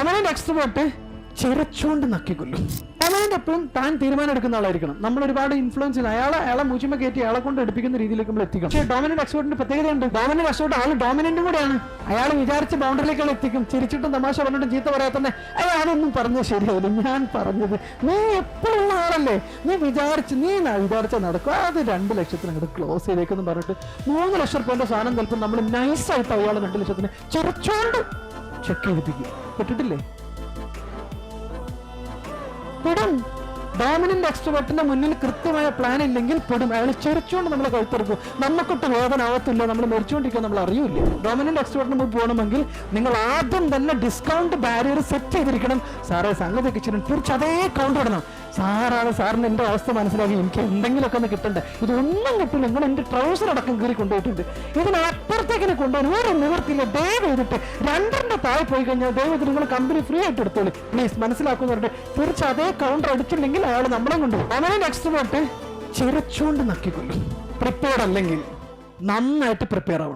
Dominant extrovert ചിരച്ചുകൊണ്ട് നക്കിക്കൊല്ലും. Dominant എപ്പോഴും താൻ തീരുമാനം എടുക്കുന്ന ആളായിരിക്കണം. നമ്മൾ ഒരുപാട് ഇൻഫ്ലുവൻസ് ചെയ്യുന്ന അയാളെ മൂച്ചുമ്പ കയറ്റി അയാളെ കൊണ്ട് എടുപ്പിക്കുന്ന രീതിയിലേക്ക് നമ്മൾ എത്തിക്കണം. പക്ഷേ ഡോമിനന്റ് എക്സ്ട്രോവേർട്ടിന്റെ പ്രത്യേകതയുണ്ട്. ഡോമിനന്റ് എക്സ്ട്രോവേർട്ട് ആൾ ഡോമിനന്റും കൂടെയാണ്. അയാൾ വിചാരിച്ച ബൗണ്ടറിയിലേക്കാൾ എത്തിക്കും. ചിരിച്ചിട്ടും തമാശ പറഞ്ഞിട്ടും ചീത്ത പറയാതെ തന്നെ അതൊന്നും പറഞ്ഞത് ശരിയാവില്ല, ഞാൻ പറഞ്ഞത് നീ എപ്പോഴുള്ള ആളല്ലേ, നീ വിചാരിച്ച നടക്കും, അത് 2 ലക്ഷത്തിന് അങ്ങോട്ട് ക്ലോസ് ചെയ്തേക്കെന്ന് പറഞ്ഞിട്ട് 3 ലക്ഷം രൂപയുടെ സാധനം ചിലപ്പോൾ നമ്മൾ നൈസായിട്ട് അയാൾ 2 ലക്ഷത്തിന് ചിറച്ചോണ്ട് ചെക്ക് ചെയ്തിപ്പിക്കും. പെട്ടിട്ടില്ലേ? പെടും. ഡോമിനന്റ് എക്സ്ട്രോവേർട്ടിന്റെ മുന്നിൽ കൃത്യമായ പ്ലാൻ ഇല്ലെങ്കിൽ പെടും. അയാൾ ചെറിച്ചുകൊണ്ട് നമ്മളെ കഴുത്തെടുക്കും. നമുക്കൊട്ട് വേദന ആവത്തില്ല, നമ്മൾ മരിച്ചുകൊണ്ടിരിക്കുക, നമ്മൾ അറിയില്ല. ഡോമിനന്റ് എക്സ്ട്രോവേർട്ടിന് മുമ്പ് പോകണമെങ്കിൽ നിങ്ങൾ ആദ്യം തന്നെ ഡിസ്കൗണ്ട് ബാരിയർ സെറ്റ് ചെയ്തിരിക്കണം. സാറേ സംഗതി കിച്ചനും തീർച്ച അതേ കൗണ്ട് ഇടണം. സാറിന് എൻ്റെ അവസ്ഥ മനസ്സിലാക്കി എനിക്ക് എന്തെങ്കിലുമൊക്കെ ഒന്ന് കിട്ടണ്ടേ, ഇതൊന്നും കിട്ടില്ല, നിങ്ങൾ എൻ്റെ ട്രൗസർ അടക്കം കീറി കൊണ്ടുപോയിട്ടുണ്ട്, ഇതിനപ്പുറത്തേക്കിനെ കൊണ്ടുപോകാൻ ഒരു നിവർത്തിയില്ല, ദയവ് ചെയ്തിട്ട് 2ന്റെ താഴെ പോയി കഴിഞ്ഞാൽ ദയവ് ചെയ്തിട്ട് നിങ്ങൾ കമ്പനി ഫ്രീ ആയിട്ട് എടുത്തോളൂ പ്ലീസ്, മനസ്സിലാക്കുന്നുണ്ട്. തീർച്ച അതേ കൗണ്ടർ അടിച്ചില്ലെങ്കിൽ അയാൾ നമ്മളെ കൊണ്ടുപോകും. ഡോമിനന്റ് എക്സ്ട്രോവേർട്ട് ചിരച്ചുകൊണ്ട് നക്കിക്കൊല്ലും. പ്രിപ്പയർഡ് അല്ലെങ്കിൽ നന്നായിട്ട് പ്രിപ്പയർ ആവണം.